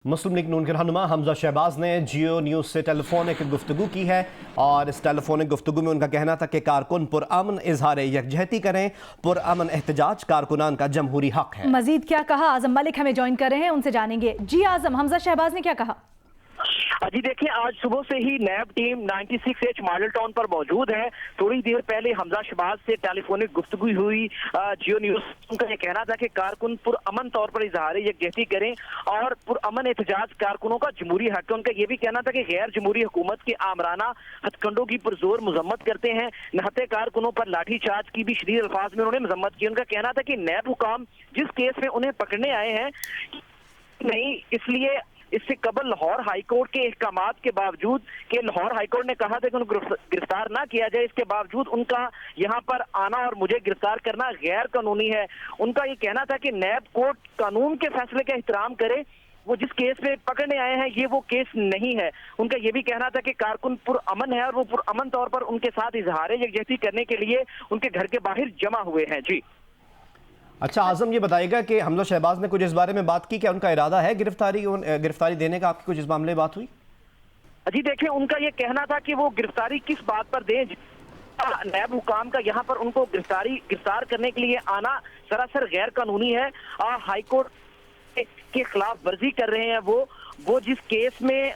मुस्लिम league नून के रहनुमा हमजा शहबाज ने जियो न्यूज़ से टेलीफोनिक गुफ्तगू की है और इस टेलीफोनिक गुफ्तगू में उनका कहना था कि कारकुन पुरअमन इजहार यकजहती करें, पुरअमन एहतजाज कारकुनान का जमहूरी हक है। मजीद क्या कहा आजम मलिक हमें ज्वाइन कर रहे हैं, उनसे जानेंगे। जी आजम, हमजा शहबाज ने क्या कहा? जी देखिए, आज सुबह से ही नैब टीम 96H मॉडल टाउन पर मौजूद है। थोड़ी देर पहले हमजा शहबाज से टेलीफोनिक गुफ्तगू हुई। जियो न्यूज़ उनका ये कहना था कि कारकुन पुरअमन तौर पर इजहार यकजहती करें और पुरअमन एहतजाज कारकुनों का जमहूरी हक है। उनका ये भी कहना था कि गैर जमहूरी हुकूमत के आमराना हथकंडों की पुरजोर मजम्मत करते हैं। नहते कारकुनों पर लाठीचार्ज की भी शदीद अल्फाज में उन्होंने मजम्मत की। उनका कहना था कि नैब हुकाम जिस केस में उन्हें पकड़ने आए हैं नहीं, इसलिए इससे कबल लाहौर हाईकोर्ट के अहकामात के बावजूद कि लाहौर हाईकोर्ट ने कहा था कि उनको गिरफ्तार ना किया जाए, इसके बावजूद उनका यहाँ पर आना और मुझे गिरफ्तार करना गैर कानूनी है। उनका ये कहना था कि नैब कोर्ट कानून के फैसले का एहतराम करे, वो जिस केस में पकड़ने आए हैं ये वो केस नहीं है। उनका ये भी कहना था कि कारकुन पुरअमन है और वो पुरअमन तौर पर उनके साथ इजहार यकजहती करने के लिए उनके घर के बाहर जमा हुए हैं। जी अच्छा आजम, ये बताइएगा कि हमजा शहबाज ने कुछ इस बारे में बात की, क्या उनका इरादा है गिरफ्तारी देने का? आपकी कुछ इस मामले में बात हुई? जी देखिए, उनका ये कहना था कि वो गिरफ्तारी किस बात पर दें। नैब हुकाम का यहाँ पर उनको गिरफ्तार करने के लिए आना सरासर गैर कानूनी है। हाईकोर्ट के खिलाफ वर्जी कर रहे हैं वो जिस केस में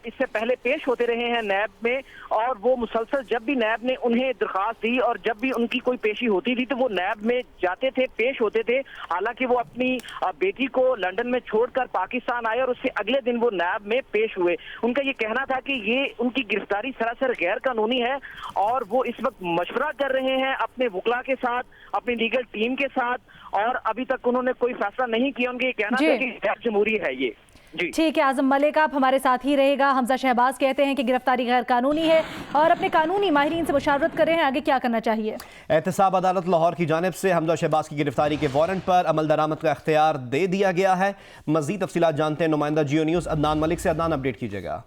इससे पहले पेश होते रहे हैं नैब में, और वो मुसलसल जब भी नैब ने उन्हें दरखास्त दी और जब भी उनकी कोई पेशी होती थी तो वो नैब में जाते थे, पेश होते थे। हालांकि वो अपनी बेटी को लंदन में छोड़कर पाकिस्तान आए और उससे अगले दिन वो नैब में पेश हुए। उनका ये कहना था कि ये उनकी गिरफ्तारी सरासर गैर कानूनी है और वो इस वक्त मशवरा कर रहे हैं अपने वकला के साथ, अपनी लीगल टीम के साथ, और अभी तक उन्होंने कोई फैसला नहीं किया। उनका ये कहना था कि गैर जमहूरी है ये। ठीक है आजम मलिक, आप हमारे साथ ही रहेगा। हमजा शहबाज कहते हैं कि गिरफ्तारी गैर कानूनी है और अपने कानूनी माहिरीन से मुशावरत कर रहे हैं आगे क्या करना चाहिए। एहतसाब अदालत लाहौर की जानिब से हमजा शहबाज की गिरफ्तारी के वारंट पर अमल दरामद का इख्तियार दे दिया गया है। मजीद तफसीलात जानते हैं नुमाइंदा जियो न्यूज़ अदनान मलिक से। अदनान, अपडेट कीजिएगा।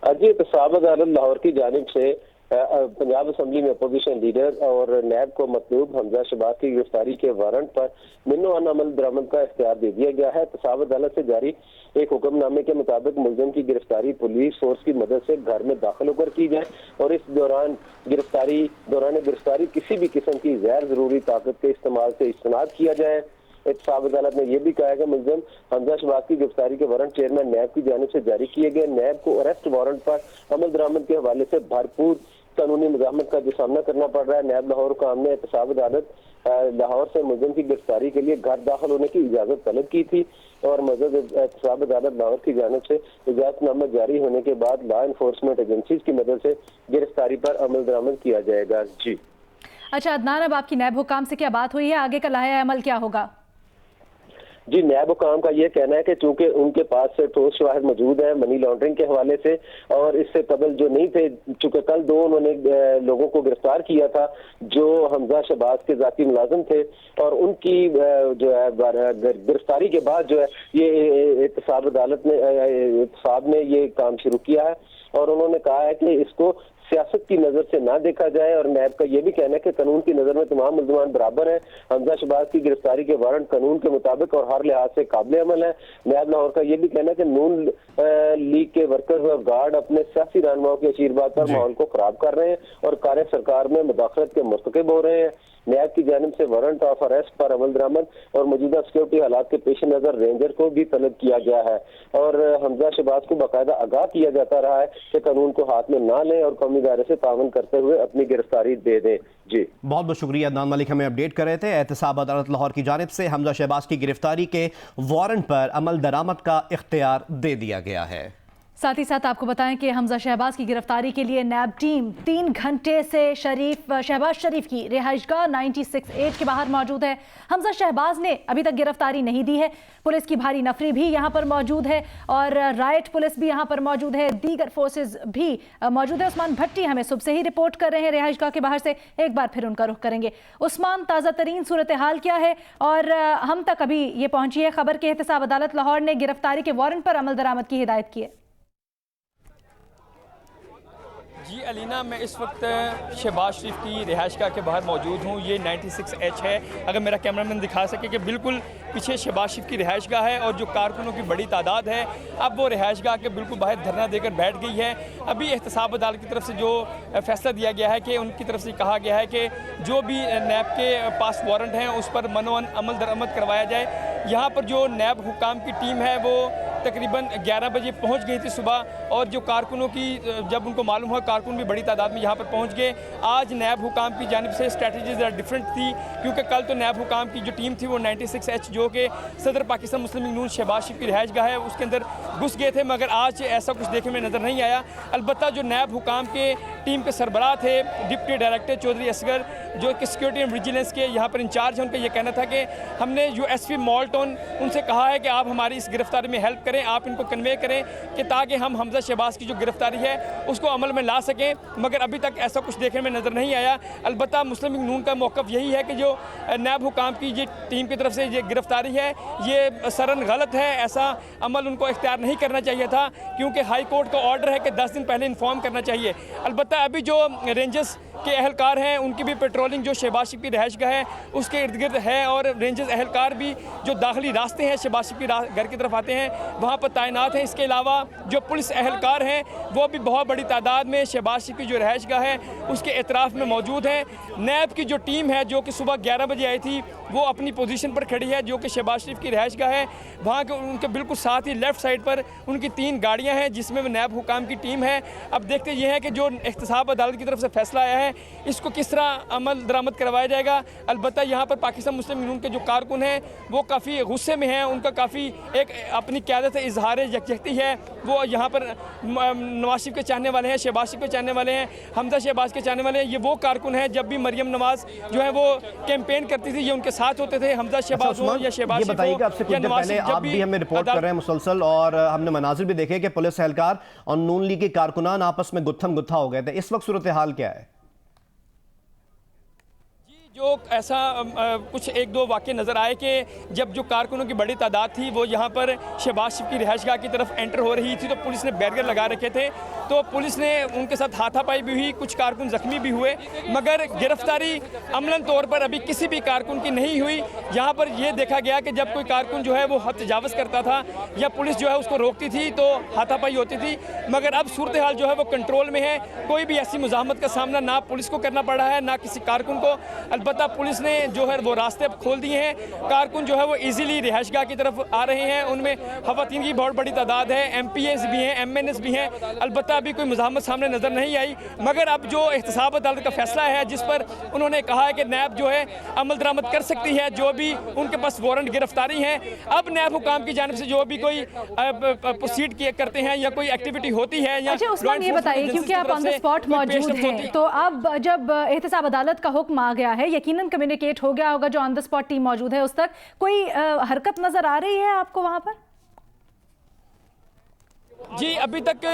जी, एहतसाब अदालत लाहौर की जानिब से पंजाब असम्बली में अपोजिशन लीडर और नैब को मतलूब हमजा शहबाज की गिरफ्तारी के वारंट पर मिन्नो अन अमल दरामद का इख्तियार दे दिया गया है। एहतसाब अदालत से जारी एक हुक्मनामे के मुताबिक मुलजिम की गिरफ्तारी पुलिस फोर्स की मदद से घर में दाखिल होकर की जाए और इस दौरान गिरफ्तारी किसी भी किस्म की गैर जरूरी ताकत के इस्तेमाल से इज्तनाब किया जाए। एहतसाब अदालत ने यह भी कहा है कि मुलजिम हमजा शहबाज की गिरफ्तारी के वारंट चेयरमैन नैब की जानिब से जारी किए गए। नैब को अरेस्ट वारंट पर अमल दरामद के हवाले से भरपूर कानूनी मुजाहमत का जो सामना करना पड़ रहा है। नैब लाहौर काम ने एहतसाब अदालत लाहौर से मुलजिम की गिरफ्तारी के लिए घर दाखिल होने की इजाजत तलब की थी और मज़ीद एहतसाब अदालत लाहौर की जानिब से इजाजतनामा जारी होने के बाद लॉ एनफोर्समेंट एजेंसीज की मदद से गिरफ्तारी पर अमल दरामद किया जाएगा। जी अच्छा अदनान, अब आपकी नैब हुकाम से क्या बात हुई है, आगे का लाया अमल क्या होगा? जी, नैब हुकाम का ये कहना है कि चूंकि उनके पास से ठोस शवाहिद मौजूद है मनी लॉन्ड्रिंग के हवाले से, और इससे कबल जो नहीं थे, चूंकि कल दो उन्होंने लोगों को गिरफ्तार किया था जो हमजा शहबाज के जाती मुलाजिम थे, और उनकी जो है गिरफ्तारी के बाद जो है ये एहतसाब अदालत ने एहतसाब ने ये काम शुरू किया है और उन्होंने कहा है कि इसको सियासत की नजर से ना देखा जाए। और नैब का यह भी कहना है कि कानून की नजर में तमाम मुल्ज़िमान बराबर हैं। हमजा शहबाज की गिरफ्तारी के वारंट कानून के मुताबिक और हर लिहाज से काबिल अमल है। नैब लाहौर का यह भी कहना है कि नून लीग के वर्कर्स और गार्ड अपने सियासी रहनुमाओं के आशीर्वाद पर माहौल को खराब कर रहे हैं और कार्य सरकार में मुदाखलत के मुर्तकिब हो रहे हैं। नैब की जानिब से वारंट ऑफ अरेस्ट पर अमल दरामद और मौजूदा सिक्योरिटी हालात के पेश नजर रेंजर को भी तलब किया गया है और हमजा शहबाज को बाकायदा आगाह किया जाता रहा है कि कानून को हाथ में ना लें और कौमी दायरे से तावन करते हुए अपनी गिरफ्तारी दे दें। जी बहुत बहुत शुक्रिया अदनान मलिक, हमें अपडेट कर रहे थे। एहतसाब अदालत लाहौर की जानिब से हमजा शहबाज की गिरफ्तारी के वारंट पर अमल दरामद का इख्तियार दे दिया गया है। साथ ही साथ आपको बताएं कि हमजा शहबाज की गिरफ्तारी के लिए नैब टीम 3 घंटे से शहबाज शरीफ की रिहाइशगाह 96H के बाहर मौजूद है। हमजा शहबाज ने अभी तक गिरफ्तारी नहीं दी है। पुलिस की भारी नफरी भी यहाँ पर मौजूद है और राइट पुलिस भी यहाँ पर मौजूद है, दीगर फोर्सेज भी मौजूद है। उस्मान भट्टी हमें सुबह से ही रिपोर्ट कर रहे हैं रिहाइशगाह के बाहर से, एक बार फिर उनका रुख करेंगे। उस्मान, ताज़ा तरीन सूरत हाल क्या है और हम तक अभी ये पहुंची है खबर कि एहतसाब अदालत लाहौर ने गिरफ्तारी के वारंट पर अमल दरामद की हिदायत की है। जी अलीना, मैं इस वक्त शहबाज शरीफ की रिहाइशगाह के बाहर मौजूद हूँ। ये 96H है। अगर मेरा कैमरामैन दिखा सके कि बिल्कुल पीछे शहबाज शरीफ की रिहाइशगाह है और जो कारकुनों की बड़ी तादाद है अब वो रिहाइशगाह के बिल्कुल बाहर धरना देकर बैठ गई है। अभी एहतसाब अदालत की तरफ से जो फैसला दिया गया है कि उनकी तरफ से कहा गया है कि जो भी नैब के पास वारंट हैं उस पर मनोअन अमल दरामद करवाया जाए। यहाँ पर जो नैब हुकाम की टीम है वो तकरीबन 11 बजे पहुँच गई थी सुबह, और जो कारकुनों की जब उनको मालूम हुआ, कारकुन भी बड़ी तादाद में यहाँ पर पहुँच गए। आज नैब हुकाम की जानिब से स्ट्रैटेजी ज़रा डिफरेंट थी, क्योंकि कल तो नैब हुकाम की जो टीम थी वो 96H जो कि सदर पाकिस्तान मुस्लिम लीग नून शहबाज शरीफ की रिहाइशगाह है उसके अंदर घुस गए थे, मगर आज ऐसा कुछ देखने में नज़र नहीं आया। अलबत्ता जो नैब हुकाम के टीम के सरबराह थे डिप्टी डायरेक्टर चौधरी असगर, जो कि सिक्योरिटी एंड विजिलेंस के यहाँ पर इंचार्ज हैं, उनका ये कहना था कि हमने जो SP मॉल्टन उनसे कहा है कि आप हमारी इस गिरफ्तारी में हेल्प करें, आप इनको कन्वे करें कि ताकि हम हमजा शहबाज की जो गिरफ्तारी है उसको अमल में ला सकें, मगर अभी तक ऐसा कुछ देखने में नज़र नहीं आया। अलबत्ता मुस्लिम लीग नून का मौक़िफ़ यही है कि जो नैब हुकाम की ये टीम की तरफ से ये गिरफ्तारी है ये सरन गलत है। ऐसा अमल उनको इख्तियार नहीं करना चाहिए था, क्योंकि हाई कोर्ट का ऑर्डर है कि 10 दिन पहले इन्फॉर्म करना चाहिए। अलबत्ता अभी जो रेंजर्स के अहलकार हैं उनकी भी पेट्रोलिंग जो शहबाज शरीफ की रिहाइशगाह है उसके इर्द गिर्द है, और रेंजर्स अहलकार भी जो दाखिली रास्ते हैं शहबाज शरीफ की घर की तरफ आते हैं वहाँ पर तैनात हैं। इसके अलावा जो पुलिस अहलकार हैं वो भी बहुत बड़ी तादाद में शहबाज शरीफ की जो रिहाइशगाह है उसके एतराफ़ में मौजूद हैं। नैब की जो टीम है जो कि सुबह 11 बजे आई थी वो अपनी पोजीशन पर खड़ी है, जो कि शहबाज शरीफ की रिहाइशगाह है। वहाँ के उनके बिल्कुल साथ ही लेफ़्ट साइड पर उनकी 3 गाड़ियाँ हैं जिसमें नैब हुकाम की टीम है। अब देखते ये है कि जो एहतसाब अदालत की तरफ से फैसला आया है इसको किस तरह अमल दरामद करवाया जाएगा। अलबत्ता यहाँ पर पाकिस्तान मुस्लिम लीग नून के जो कारकुन हैं वो काफ़ी गुस्से में हैं, उनका काफ़ी एक अपनी क़यादत से इजहार यकजहती है। वो यहाँ पर नवाज शरीफ के चाहने वाले हैं, शहबाज शरीफ के चाहने वाले हैं, हमजा शहबाज के चाहने वाले हैं। ये वो कारकुन हैं जब भी मरियम नवाज जो है वो कैंपेन करती थी ये उनके साथ होते थे, हमजा शहबाज हो या शहबाज शरीफ हो या नवाज शरीफ। आप भी हमें रिपोर्ट कर रहे हैं मुसलसल, और हमने मनाजिर भी देखे कि पुलिस एहलकार और नून लीग के कारकुनान आपस में गुत्थम गुत्था हो गए थे। इस वक्त सूरत हाल क्या है? जो ऐसा कुछ 1-2 वाक़े नज़र आए कि जब जो कारकुनों की बड़ी तादाद थी वो यहाँ पर शहबाज शरीफ की रिहाइशगाह की तरफ एंटर हो रही थी तो पुलिस ने बैरियर लगा रखे थे, तो पुलिस ने उनके साथ हाथापाई भी हुई, कुछ कारकुन ज़ख्मी भी हुए, मगर गिरफ्तारी अमलन तौर पर अभी किसी भी कारकुन की नहीं हुई। यहाँ पर यह देखा गया कि जब कोई कारकुन जो है वो हद तजावज़ करता था या पुलिस जो है उसको रोकती थी तो हाथापाई होती थी, मगर अब सूरत हाल जो है वो कंट्रोल में है। कोई भी ऐसी मुज़ाहमत का सामना ना पुलिस को करना पड़ा है ना किसी कारकुन को। अलबत्ता पुलिस ने जो है वो रास्ते खोल दिए हैं, कारकुन जो है वो इजीली रिहाइशगाह की तरफ आ रहे हैं, उनमें खवातीन की बहुत बड़ी तादाद है, MPAs भी हैं, MNS भी हैं। अलबत्ता अभी कोई मुज़ाहमत सामने नज़र नहीं आई, मगर अब जो एहतसाब अदालत का फैसला है जिस पर उन्होंने कहा है कि नैब जो है अमल दरामद कर सकती है जो भी उनके पास वारंट गिरफ्तारी है। अब नैब हुकाम की जानिब से जो भी कोई प्रोसीड करते हैं या कोई एक्टिविटी होती है या अच्छा उस्मान ये बताइए, क्योंकि आप ऑन द स्पॉट मौजूद हैं, तो अब जब एहतसाब अदालत का हुक्म आ गया है यकीनन कम्युनिकेट हो गया होगा जो ऑन द स्पॉट टीम मौजूद है उस तक कोई हरकत नजर आ रही है आपको वहां पर? जी अभी तक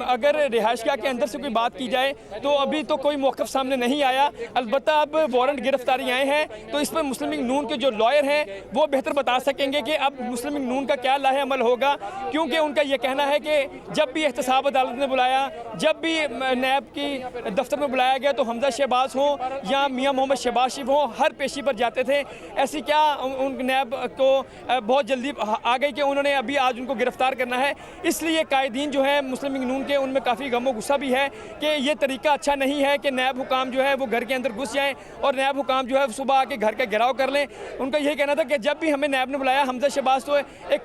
अगर रिहाइशगाह के अंदर से कोई बात की जाए तो अभी तो कोई मौक़िफ़ सामने नहीं आया। अलबत्ता अब वारंट गिरफ्तारी आए हैं तो इस पर मुस्लिम लीग नून के जो लॉयर हैं वो बेहतर बता सकेंगे कि अब मुस्लिम लीग नून का क्या लाहे अमल होगा, क्योंकि उनका ये कहना है कि जब भी एहतसाब अदालत ने बुलाया, जब भी नैब की दफ्तर में बुलाया गया तो हमजा शहबाज हो या मियाँ मोहम्मद शहबाज शरीफ हो हर पेशी पर जाते थे। ऐसी क्या उन नैब को बहुत जल्दी आ गई कि उन्होंने अभी आज उनको गिरफ्तार करना है। इसलिए ये कायदीन जो है मुस्लिम लीग नून के उनमें काफ़ी गम गुस्सा भी है कि ये तरीका अच्छा नहीं है कि नैब हुकाम जो है वो घर के अंदर घुस जाएं और नैब हुकाम जो है सुबह आके घर का घेराव कर लें। उनका यही कहना था कि जब भी हमें नैब ने बुलाया, हमजा शहबाज तो एक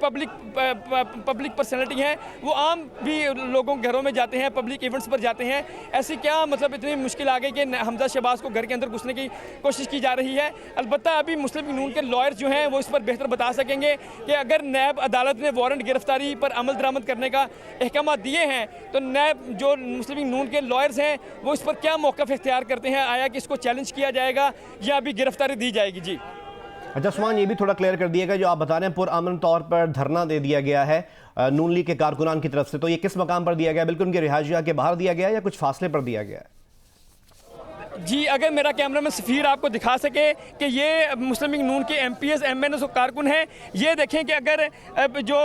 पब्लिक पर्सनैलिटी है, वो आम भी लोगों के घरों में जाते हैं, पब्लिक इवेंट्स पर जाते हैं। ऐसी क्या मतलब इतनी मुश्किल आ गई कि हमजा शहबाज को घर के अंदर घुसने की कोशिश की जा रही है। अलबत्ता अभी मुस्लिम लीग नून के लॉयर जो हैं वो इस पर बेहतर बता सकेंगे कि अगर नैब अदालत ने वारंट गिरफ्तारी पर अमल दरामद करने का अहकाम दिए हैं तो नैब जो मुस्लिम लीग नून के लॉयर्स हैं वो इस पर क्या मौक़िफ़ इख्तियार करते हैं, आया कि इसको चैलेंज किया जाएगा या अभी गिरफ्तारी दी जाएगी। जी अच्छा उस्मान ये भी थोड़ा क्लियर कर दिएगा, जो आप बता रहे हैं पुरअमन तौर पर धरना दे दिया गया है नून लीग के कारकुनान की तरफ से, तो ये किस मकाम पर दिया गया? बिल्कुल उनकी रिहाइशगाह के बाहर दिया गया या कुछ फासले पर दिया गया है? जी, अगर मेरा कैमरा में सफ़ीर आपको दिखा सके कि ये मुस्लिम लीग नून के MPs MNs कारकुन हैं, ये देखें कि अगर जो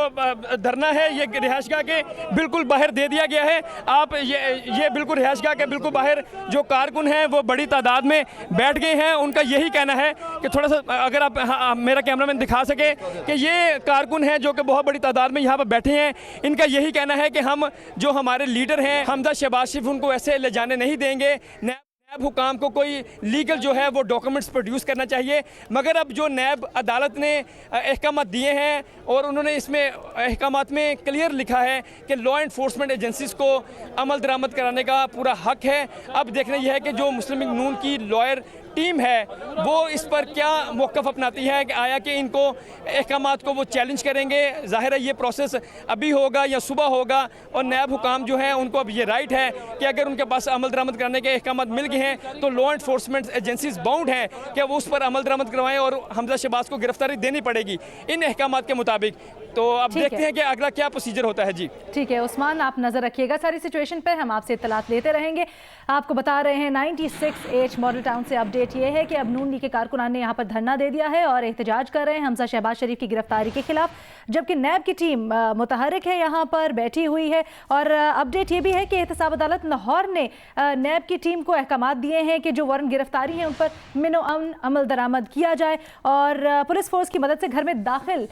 धरना है ये रिहाइशगाह के बिल्कुल बाहर दे दिया गया है। आप ये बिल्कुल रिहाइशगाह के बिल्कुल बाहर जो कारकुन हैं वो बड़ी तादाद में बैठ गए हैं। उनका यही कहना है कि थोड़ा सा अगर आप मेरा कैमरा मैन दिखा सके कि ये कारकुन हैं जो कि बहुत बड़ी तादाद में यहाँ पर बैठे हैं। इनका यही कहना है कि हम जो हमारे लीडर हैं हमजा शहबाज शरीफ उनको ऐसे ले जाने नहीं देंगे। नैब हुकाम को कोई लीगल जो है वो डॉक्यूमेंट्स प्रोड्यूस करना चाहिए, मगर अब जो नैब अदालत ने अहकाम दिए हैं और उन्होंने इसमें अहकामात में क्लियर लिखा है कि लॉ एनफोर्समेंट एजेंसीज़ को अमल दरामद कराने का पूरा हक है। अब देखना यह है कि जो मुस्लिम लीग नून की लॉयर टीम है वो इस पर क्या मौक़िफ़ अपनाती है कि आया कि इनको अहकामात को वो चैलेंज करेंगे। ज़ाहिर है ये प्रोसेस अभी होगा या सुबह होगा और नैब हुकाम जो हैं उनको अब ये राइट है कि अगर उनके पास अमल दरामद कराने के अहकामात मिल गए हैं तो लॉ एनफोर्समेंट एजेंसीज बाउंड हैं कि वो उस पर अमल दरामद करवाएं और हमजा शहबाज को गिरफ्तारी देनी पड़ेगी इन अहकामात के मुताबिक। तो अब देखते हैं कि अगला क्या प्रोसीजर होता है। जी ठीक है उस्मान, आप नज़र रखिएगा सारी सिचुएशन पर, हम आपसे इत्तलात लेते रहेंगे। आपको बता रहे हैं 96H मॉडल टाउन से अपडेट ये है कि अब नून लीग के कारकुनान ने यहाँ पर धरना दे दिया है और एहतजाज कर रहे हैं हमजा शहबाज शरीफ की गिरफ्तारी के खिलाफ, जबकि नैब की टीम मुतहरिक है, यहाँ पर बैठी हुई है। और अपडेट ये भी है कि एहतसाब अदालत लाहौर ने नैब की टीम को अहकामात दिए हैं कि जो वारंट गिरफ्तारी है उन पर मिनो अमन अमल दरामद किया जाए और पुलिस फोर्स की मदद से घर में दाखिल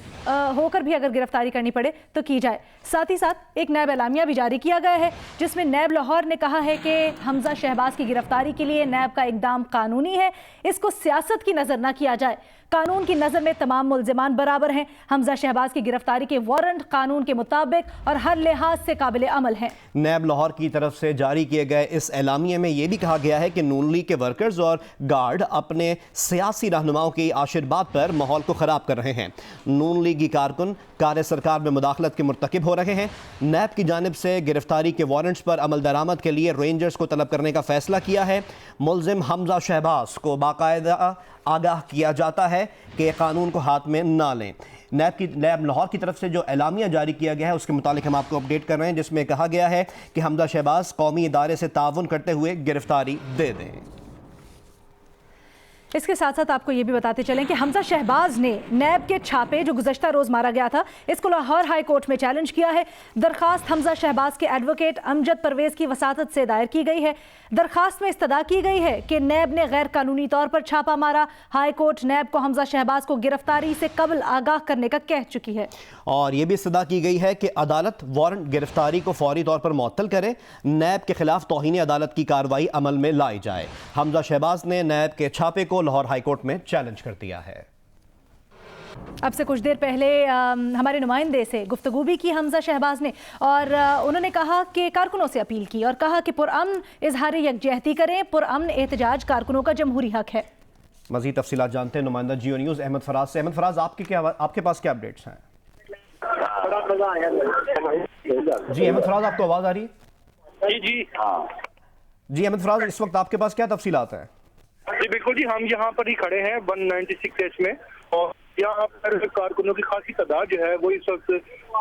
होकर भी अगर गिरफ्तारी करनी पड़े तो की जाए। साथ ही साथ एक नैब एलामिया भी जारी किया गया है जिसमें नैब लाहौर ने कहा है कि हमजा शहबाज की गिरफ्तारी के लिए नैब का इकदाम कानूनी है, इसको सियासत की नज़र ना किया जाए। कानून की नज़र में तमाम मुल्जिमान बराबर हैं। हमजा शहबाज की गिरफ्तारी के वारंट कानून के मुताबिक और हर लिहाज से काबिल अमल हैं। नैब लाहौर की तरफ से जारी किए गए इस एलामिया में यह भी कहा गया है कि नून लीग के वर्कर्स और गार्ड अपने सियासी रहनुमाओं के आशीर्वाद पर माहौल को ख़राब कर रहे हैं। नून लीगी कारकुन कार्य सरकार में मुदाखलत के मुर्तकिब हो रहे हैं। नैब की जानिब से गिरफ्तारी के वारंट्स पर अमल दरामद के लिए रेंजर्स को तलब करने का फैसला किया है। मुल्जिम हमजा शहबाज को बाकायदा आगाह किया जाता है कि कानून को हाथ में ना लें। नैब लाहौर की तरफ से जो एलामिया जारी किया गया है उसके मुतालिक हम आपको अपडेट कर रहे हैं, जिसमें कहा गया है कि हमजा शहबाज कौमी इदारे से ताउन करते हुए गिरफ्तारी दे दें। इसके साथ साथ आपको ये भी बताते चलें कि हमजा शहबाज ने नैब के छापे जो गुज़श्ता रोज़ मारा गया था इसको लाहौर हाई कोर्ट में चैलेंज किया है। दरखास्त हमजा शहबाज के एडवोकेट अमजद परवेज़ की वसातत से दायर की गई है। दरखास्त में इस्तदा की गई है कि नैब ने गैर कानूनी तौर पर छापा मारा। हाई कोर्ट नैब को हमजा शहबाज को गिरफ्तारी से कबल आगाह करने का कह चुकी है और यह भी इस्तदा की गई है कि अदालत वारंट गिरफ्तारी को फौरी तौर पर मुअत्तल करे, नैब के खिलाफ तौहीन अदालत की कार्रवाई अमल में लाई जाए। हमजा शहबाज ने नैब के छापे को लाहौर हाई कोर्ट में चैलेंज कर दिया है। अब से कुछ देर पहले हमारे नुमाइंदे से गुफ्तगू भी की हमजा शहबाज ने और उन्होंने कहा कि कारकुनों से अपील की और कहा कि पुरअमन इजहार यकजहती करें, पुरअमन एहतजाज कारकुनों का जमहूरी हक है। मजीद तफसीलात जानते हैं नुमाइंदा जियो न्यूज़ अहमद फराज से। अहमद फराज, आपके पास क्या अपडेट्स हैं? जी अहमद फराज, आपको आवाज़ आ रही है? जी अहमद फराज, इस वक्त आपके पास क्या तफसीलात हैं? जी बिल्कुल जी, हम यहाँ पर ही खड़े हैं 196H में और यहाँ पर कारकुनों की खासी तादाद जो है वो इस वक्त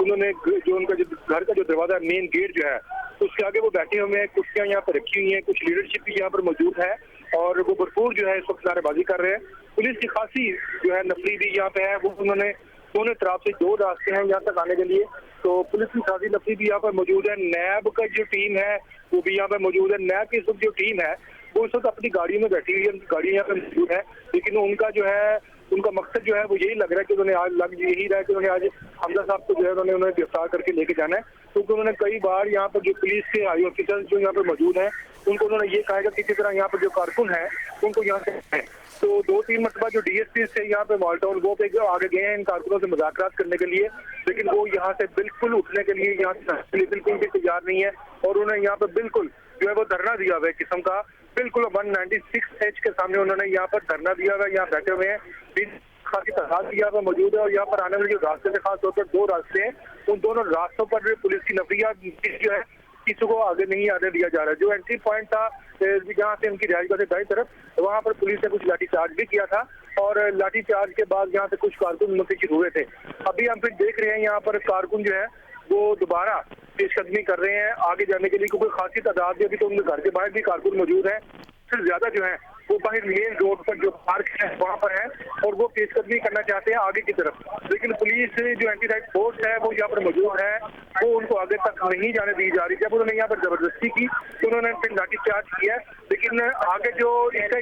उन्होंने जो उनका जो घर का जो दरवाजा मेन गेट जो है उसके आगे वो बैठे हुए हैं। कुर्सियाँ यहाँ पर रखी हुई हैं, कुछ लीडरशिप भी यहाँ पर मौजूद है और वो भरपूर जो है इस वक्त नारेबाजी कर रहे हैं। पुलिस की खासी जो है नफरी भी यहाँ पे है, वो उन्होंने दोनों तरफ से 2 रास्ते हैं यहाँ तक आने के लिए, तो पुलिस की खासी नफरी भी यहाँ पर मौजूद है। नैब का जो टीम है वो भी यहाँ पर मौजूद है। नैब की इस वक्त जो टीम है वो इस वक्त अपनी गाड़ियों में बैठी हुई है, उनकी गाड़ियाँ यहाँ पर मौजूद है, लेकिन उनका जो है उनका मकसद जो है वो यही लग रहा है कि उन्होंने आज यही रहा है कि उन्होंने आज हमजा साहब को जो है उन्होंने गिरफ्तार करके लेके जाना है, क्योंकि उन्होंने कई बार यहाँ पर जो पुलिस के हाई ऑफिसर्स जो यहाँ पर मौजूद हैं उनको उन्होंने ये कहा है कि किसी तरह यहाँ पर जो कारकुन है उनको यहाँ से तो 2-3 मरतबा जो DSP से यहाँ पे मॉलटाउन वो पे आगे गए हैं इन कारकुनों से मुज़ाकरात करने के लिए, लेकिन वो यहाँ से बिल्कुल उठने के लिए यहाँ से बिल्कुल भी तैयार नहीं है और उन्हें यहाँ पर बिल्कुल जो है वो धरना दिया हुआ है किस्म का। बिल्कुल 196H के सामने उन्होंने यहाँ पर धरना दिया हुआ है, यहाँ बैठे हुए हैं। खासी तादाद यहाँ पर मौजूद है और यहाँ पर आने वाले जो रास्ते से खास तौर पर 2 रास्ते हैं, उन दोनों रास्तों पर पुलिस की नफरिया जो है किसी को आगे नहीं आने दिया जा रहा है। जो एंट्री पॉइंट था जहाँ से उनकी रिहाइश से दाईं तरफ, वहाँ पर पुलिस ने कुछ लाठीचार्ज भी किया था और लाठीचार्ज के बाद यहाँ से कुछ कारकुन मुंतशिर हुए थे। अभी हम फिर देख रहे हैं यहाँ पर कारकुन जो है वो दोबारा पेशकदमी कर रहे हैं आगे जाने के लिए, क्योंकि खासी तादाद में अभी तो उनके घर के बाहर भी कारकुन मौजूद है, फिर ज्यादा जो है वो बाहर मेन रोड पर जो पार्क है वहाँ पर है और वो पेशकदमी करना चाहते हैं आगे की तरफ। लेकिन पुलिस जो एंटी राइट फोर्स है वो यहाँ पर मौजूद है, वो उनको आगे तक नहीं जाने दी जा रही। जब उन्होंने यहाँ पर जबरदस्ती की तो उन्होंने फिर लाठीचार्ज किया, लेकिन आगे जो इसका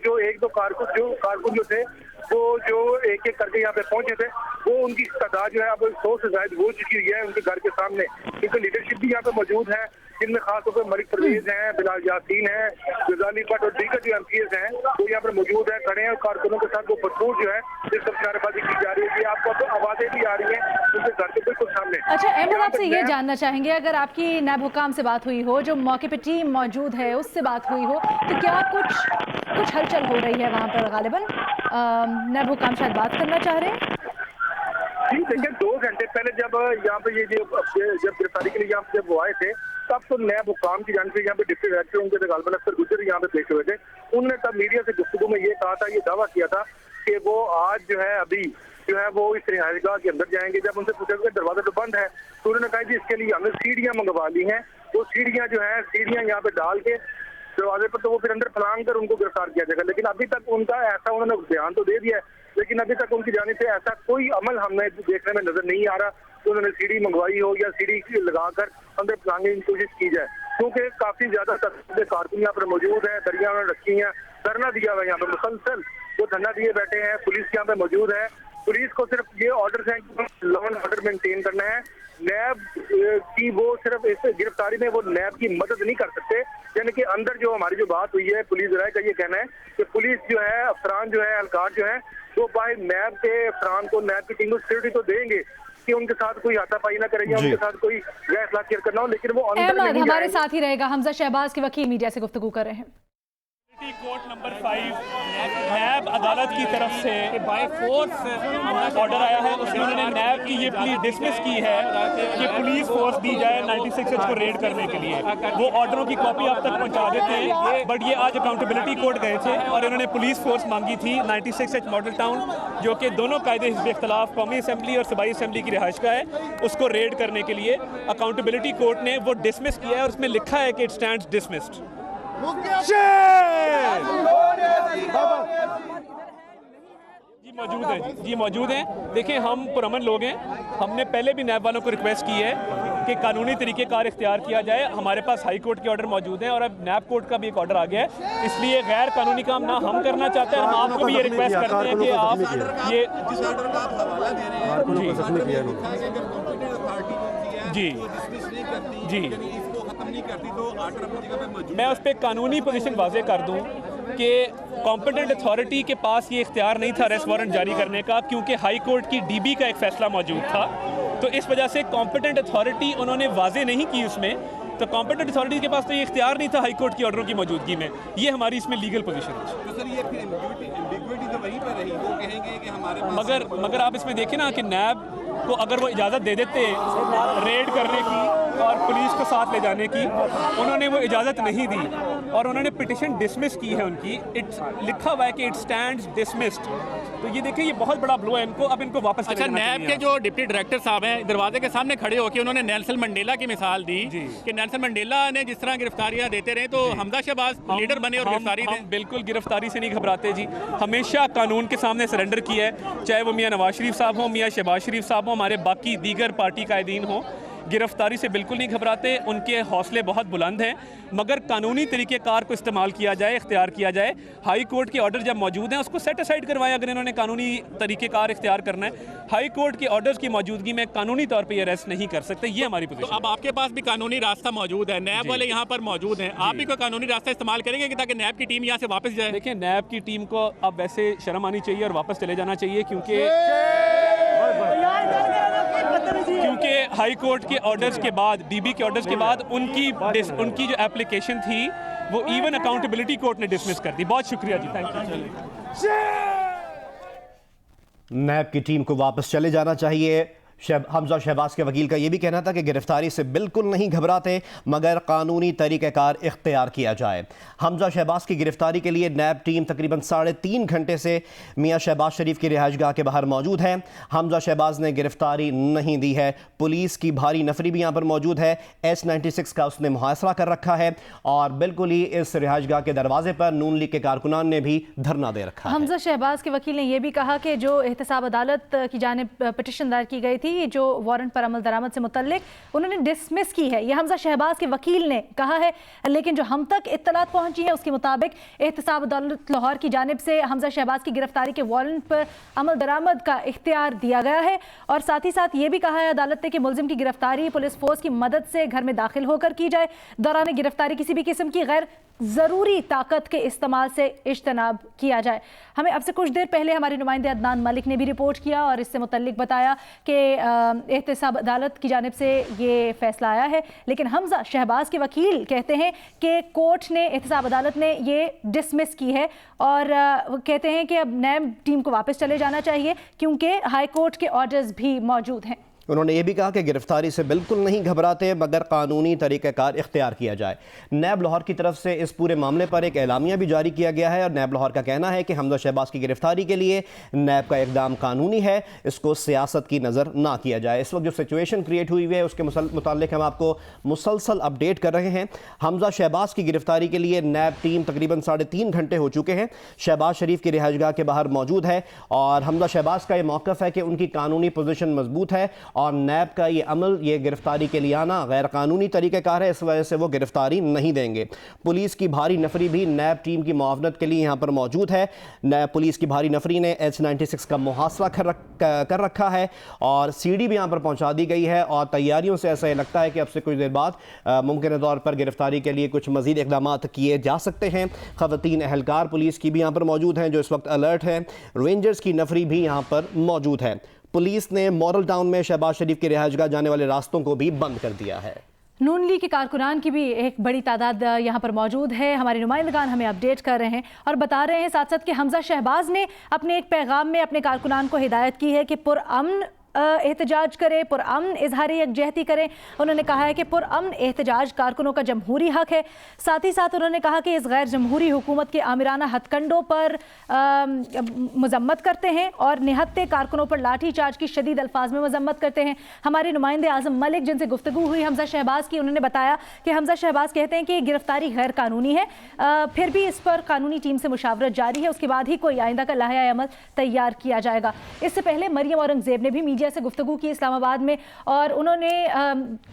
जो एक दो कारकुन जो थे वो जो एक एक करके यहाँ पे पहुंचे थे, वो उनकी तादाद जो है अब 100 से ज्यादा हो चुकी हुई है उनके घर के सामने, क्योंकि लीडरशिप भी यहाँ पे मौजूद है, जिनमें खासतौर पर मलिक परवेज हैं, बिलाल यासीन है, गजाली भट्ट और दीगर जो MPs हैं वो यहाँ पर मौजूद है, खड़े हैं। कारकुनों के साथ वो भरपूर जो है जिस तरह नारेबाजी की जा रही है, आपको तो आवाजें भी आ रही हैं उनके घर के बिल्कुल सामने। अच्छा अहमद, आपसे ये जानना चाहेंगे, अगर आपकी नैब हुकाम से बात हुई हो, जो मौके पे टीम मौजूद है उससे बात हुई हो, तो क्या कुछ हलचल हो रही है वहाँ पर? गालिबन नैब हुकाम शायद बात करना चाह रहे हैं। जी देखिए, 2 घंटे पहले जब यहाँ पे ये जब गिरफ्तारी के लिए यहाँ जब वो आए थे, तब तो नैब हुकाम की जानकारी यहाँ पे डिप्टी डायरेक्टर उनके गालिबन अख्तर गुजर यहाँ पे पेश हुए थे। उन्होंने तब मीडिया से गुफ्तगू में ये कहा था, ये दावा किया था कि वो आज जो है अभी जो है वो इस रिहायशगाह के अंदर जाएंगे। जब उनसे पूछा कि दरवाजा तो बंद है, तो उन्होंने कहा जी इसके लिए हमने सीढ़ियाँ मंगवा ली हैं, वो सीढ़ियाँ जो है सीढ़ियाँ यहाँ पे डाल के दरवाजे पर तो वो फिर अंदर फलांग कर उनको गिरफ्तार किया जाएगा। लेकिन अभी तक उनका ऐसा उन्होंने बयान तो दे दिया है, लेकिन अभी तक उनकी जाने से ऐसा कोई अमल हमें देखने में नजर नहीं आ रहा कि उन्होंने सीढ़ी मंगवाई हो या सीढ़ी लगाकर अंदर फलांगने की कोशिश की जाए, क्योंकि काफी ज्यादा कारकुन यहाँ पर मौजूद है, दरिया उन्होंने रखी है, धरना दिया हुआ है यहाँ पे मुसलसल वो धरना दिए बैठे हैं। पुलिस यहाँ पे मौजूद है, पुलिस को सिर्फ ये ऑर्डर है कि लॉ एंड ऑर्डर मेंटेन करना है। नैब की वो सिर्फ इस गिरफ्तारी में वो नैब की मदद नहीं कर सकते, यानी कि अंदर जो हमारी जो बात हुई है पुलिस राय का ये कहना है कि पुलिस जो है अफसरान जो है एहलकार जो है वो बाहर नैब के अफसरान को नैब की टीम को सिक्योरिटी तो देंगे कि उनके साथ कोई हाथापाई ना करे या उनके साथ कोई गैर अखलाकियत करना हो, लेकिन वो अंदर नहीं हमारे साथ ही रहेगा। हमजा शहबाज के वकील मीडिया से गुफ्तगू कर रहे हैं। कोर्ट नंबर 5 नैब अदालत की तरफ से बाय फोर्स ऑर्डर आया है, उसमें उन्होंने नैब की ये प्लीज डिसमिस की है कि पुलिस फोर्स दी जाए 96 को रेड करने के लिए। वो ऑर्डरों की कॉपी आप तक पहुंचा देते हैं, बट ये आज अकाउंटेबिलिटी कोर्ट गए थे और इन्होंने पुलिस फोर्स मांगी थी 96 मॉडल टाउन, जो कि दोनों कायदे हिज़्ब इख्तिलाफ कौमी असम्बली और सूबाई असम्बली की रिहाइश का है, उसको रेड करने के लिए अकाउंटेबिलिटी कोर्ट ने वो डिसमिस किया है और उसमें लिखा है कि इट स्टैंड्स डिसमिस्ड। जी मौजूद है, जी मौजूद हैं। देखिए हम पुरअमन लोग हैं, हमने पहले भी नैब वालों को रिक्वेस्ट की है कि कानूनी तरीक़ेकार इख्तियार किया जाए। हमारे पास हाई कोर्ट के ऑर्डर मौजूद हैं और अब नैब कोर्ट का भी एक ऑर्डर आ गया है, इसलिए गैर कानूनी काम ना हम करना चाहते हैं, हम आपको भी ये रिक्वेस्ट करते हैं कि आप ये जी जी मैं उस पर कानूनी पोजीशन वाजे कर दूं कि कॉम्पिटेंट अथॉरिटी के पास ये इख्तियार नहीं था अरेस्ट वारंट जारी करने का, क्योंकि हाई कोर्ट की डीबी का एक फैसला मौजूद था, तो इस वजह से कॉम्पिटेंट अथॉरिटी उन्होंने वाजे नहीं की उसमें, तो कॉम्पिटेंट अथॉरिटी के पास तो ये इख्तियार नहीं था हाई कोर्ट की ऑर्डरों की मौजूदगी में। ये हमारी इसमें लीगल पोजीशन है। तो सर ये फिर एम्बिग्विटी तो वहीं पर रही, वो कहेंगे कि हमारे पास मगर आप इसमें देखें ना कि नैब को अगर वो इजाज़त दे देते रेड करने की और पुलिस को साथ ले जाने की, उन्होंने वो इजाज़त नहीं दी और उन्होंने पिटिशन डिसमिस की है उनकी, लिखा हुआ है कि इट स्टैंड्स डिसमिस्ड। तो ये देखिए ये बहुत बड़ा ब्लो है इनको, अब इनको वापस अच्छा, नैब के जो डिप्टी डायरेक्टर साहब हैं दरवाजे के सामने खड़े होकर उन्होंने नेल्सन मंडेला की मिसाल दी कि नेल्सन मंडेला ने जिस तरह गिरफ्तारियां देते रहे तो हमजा शहबाज लीडर बने और गिरफ्तारी दें। बिल्कुल गिरफ्तारी से नहीं घबराते जी, हमेशा कानून के सामने सरेंडर किया है, चाहे वो मियाँ नवाज शरीफ साहब हों, मियाँ शहबाज शरीफ साहब हों, हमारे बाकी दीगर पार्टी कायदीन हों, गिरफ्तारी से बिल्कुल नहीं घबराते, उनके हौसले बहुत बुलंद हैं, मगर कानूनी तरीक़ेकार को इस्तेमाल किया जाए, इख्तियार किया जाए। हाई कोर्ट के ऑर्डर जब मौजूद हैं उसको सेट असाइड करवाएं अगर इन्होंने कानूनी तरीक़ेकार इख्तियार करना है। हाई कोर्ट के ऑर्डर्स की मौजूदगी में कानूनी तौर पर अरेस्ट नहीं कर सकते, ये हमारी पोजीशन। तो अब आपके पास भी कानूनी रास्ता मौजूद है, नैब वाले यहाँ पर मौजूद हैं, आप भी कोई कानूनी रास्ता इस्तेमाल करेंगे ताकि नैब की टीम यहाँ से वापस जाए? देखिए नैब की टीम को अब वैसे शर्म आनी चाहिए और वापस चले जाना चाहिए, क्योंकि हाई कोर्ट के ऑर्डर्स के बाद, डीबी के ऑर्डर्स के बाद उनकी जो एप्लीकेशन थी वो इवन अकाउंटेबिलिटी कोर्ट ने डिसमिस कर दी। बहुत शुक्रिया जी, थैंक यू। नैब की टीम को वापस चले जाना चाहिए, हमजा शहबाज के वकील का यह भी कहना था कि गिरफ्तारी से बिल्कुल नहीं घबराते मगर कानूनी तरीक़ाकार इख्तियार किया जाए। हमजा शहबाज की गिरफ्तारी के लिए नैब टीम तकरीबन 3.5 घंटे से मियां शहबाज शरीफ की रिहाइशगाह के बाहर मौजूद है। हमजा शहबाज ने गिरफ्तारी नहीं दी है। पुलिस की भारी नफरी भी यहाँ पर मौजूद है। S96 का उसने मुहासरा कर रखा है और बिल्कुल ही इस रिहाइशगाह के दरवाजे पर नून लीग के कारकुनान ने भी धरना दे रखा है। हमजा शहबाज के वकील ने यह भी कहा कि जो एहतसाब अदालत की जानिब पिटिशन दायर की गई थी जो वारंट पर अमल दरामद से मुतल्लिक, उन्होंने डिसमिस की है। यह हमजा शहबाज के वकील ने कहा है, लेकिन जो हम तक इत्तलात पहुंची है उसके मुताबिक एहतसाब अदालत लाहौर की जानिब से हमजा शहबाज की गिरफ्तारी के वारंट पर अमल दरामद का इख्तियार दिया गया है। और साथ ही साथ ये भी कहा है अदालत ने कि मुलजिम की गिरफ्तारी पुलिस फोर्स की मदद से घर में दाखिल होकर की जाए। दौरान गिरफ्तारी किसी भी किस्म की गैर ज़रूरी ताकत के इस्तेमाल से इज्तनाब किया जाए। हमें अब से कुछ देर पहले हमारे नुमाइंदे अदनान मलिक ने भी रिपोर्ट किया और इससे मुतल्लिक बताया कि एहतसाब अदालत की जानिब से ये फैसला आया है, लेकिन हमजा शहबाज के वकील कहते हैं कि कोर्ट ने, एहतसाब अदालत ने ये डिसमिस की है और कहते हैं कि अब नैब टीम को वापस चले जाना चाहिए क्योंकि हाई कोर्ट के ऑर्डर्स भी मौजूद हैं। उन्होंने ये भी कहा कि गिरफ्तारी से बिल्कुल नहीं घबराते मगर कानूनी तरीक़ाकार इख्तियार किया जाए। नैब लाहौर की तरफ से इस पूरे मामले पर एक एलामिया भी जारी किया गया है और नैब लाहौर का कहना है कि हमजा शहबाज की गिरफ्तारी के लिए नैब का इकदाम कानूनी है, इसको सियासत की नज़र ना किया जाए। इस वक्त जो सिचुएशन क्रिएट हुई है उसके मुताल्लिक हम आपको मुसलसल अपडेट कर रहे हैं। हमजा शहबाज की गिरफ्तारी के लिए नैब टीम तकरीबन 3.5 घंटे हो चुके हैं, शहबाज शरीफ की रिहाइशगाह के बाहर मौजूद है और हमजा शहबाज का ये मौक़िफ़ है कि उनकी कानूनी पोजीशन मजबूत है और नैब का ये अमल, ये गिरफ्तारी के लिए आना गैर कानूनी तरीक़ेकार है, इस वजह से वो गिरफ्तारी नहीं देंगे। पुलिस की भारी नफरी भी नैब टीम की मुआवनत के लिए यहाँ पर मौजूद है। नैब पुलिस की भारी नफरी ने S96 का मुहासरा कर रखा है और सीढ़ी भी यहाँ पर पहुँचा दी गई है और तैयारियों से ऐसा लगता है कि अब से कुछ देर बाद मुमकिन तौर पर गिरफ्तारी के लिए कुछ मज़ीद इक़दाम किए जा सकते हैं। ख़वातीन एहलकार पुलिस की भी यहाँ पर मौजूद हैं जो इस वक्त अलर्ट हैं। रेंजर्स की नफरी भी यहाँ पर मौजूद है। पुलिस ने मॉडल टाउन में शहबाज शरीफ की रिहाइशगाह जाने वाले रास्तों को भी बंद कर दिया है। नून लीग के कारकुनान की भी एक बड़ी तादाद यहाँ पर मौजूद है। हमारे नुमाइंदगान हमें अपडेट कर रहे हैं और बता रहे हैं साथ साथ कि हमजा शहबाज ने अपने एक पैगाम में अपने कारकुनान को हिदायत की है कि पुरअमन एहतजाज करें, पुरअमन इजहार यकजहती करें। उन्होंने कहा है कि पुरअमन एहतजाज कारकुनों का जमहूरी हक है। साथ ही साथ उन्होंने कहा कि इस गैर जमहूरी हुकूमत के आमिराना हथकंडों पर मजम्मत करते हैं और निहत्ते कारकुनों पर लाठी चार्ज की शदीद अल्फाज में मजम्मत करते हैं। हमारे नुमाइंदे आजम मलिक जिनसे गुफ्तगू हुई हमजा शहबाज की, उन्होंने बताया कि हमजा शहबाज कहते हैं कि गिरफ्तारी गैर कानूनी है, फिर भी इस पर कानूनी टीम से मुशावरत जारी है, उसके बाद ही कोई आइंदा का लाहे अमल तैयार किया जाएगा। इससे पहले मरियम औरंगजेब ने भी मीडिया से गुफ्तगू की इस्लामाबाद में और उन्होंने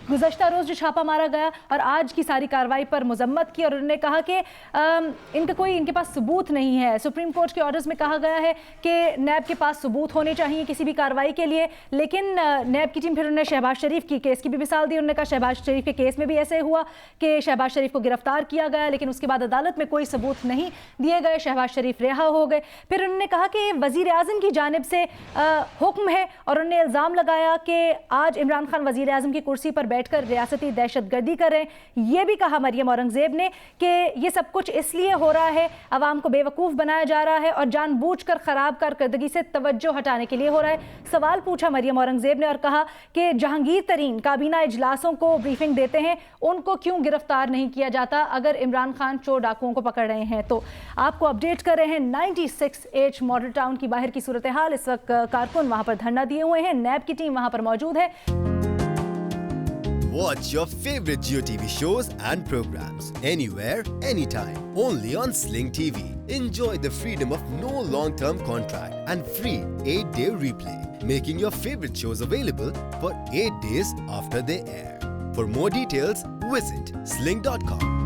गुज़श्ता रोज़ जो छापा मारा गया और आज की सारी कार्रवाई पर मजम्मत की और उन्होंने कहा कि इनके पास सबूत नहीं है। सुप्रीम कोर्ट के ऑर्डर्स में कहा गया है कि नैब के पास सबूत होने चाहिए किसी भी कार्रवाई के लिए, लेकिन नैब की टीम फिर उन्होंने शहबाज शरीफ की केस की भी मिसाल दी। उन्होंने कहा शहबाज शरीफ के केस में भी ऐसे हुआ कि शहबाज शरीफ को गिरफ्तार किया गया लेकिन उसके बाद अदालत में कोई सबूत नहीं दिए गए, शहबाज शरीफ रिहा हो गए। फिर उन्होंने कहा कि वज़ीर आज़म की जानिब से हुक्म है और उन्होंने इल्ज़ाम लगाया कि आज इमरान खान वज़ीर आज़म की कुर्सी पर बैठकर रियासती दहशतगर्दी कर रहे हैं। ये भी कहा मरियम औरंगजेब ने कि ये सब कुछ इसलिए हो रहा है, अवाम को बेवकूफ़ बनाया जा रहा है और जानबूझकर ख़राब कारकर्दगी से तवज्जो हटाने के लिए हो रहा है। सवाल पूछा मरियम औरंगजेब ने और कहा कि जहांगीर तरीन काबीना इजलासों को ब्रीफिंग देते हैं, उनको क्यों गिरफ्तार नहीं किया जाता अगर इमरान खान चोर डाकुओं को पकड़ रहे हैं। तो आपको अपडेट कर रहे हैं 96H मॉडल टाउन की बाहर की सूरत हाल। इस वक्त कारकुन वहां पर धरना दिए हुए हैं, नैब की टीम वहां पर मौजूद है। Watch your favorite Jio TV shows and programs anywhere, anytime. Only on Sling TV. Enjoy the freedom of no long-term contract and free 8-day replay, making your favorite shows available for 8 days after they air. For more details, visit sling.com.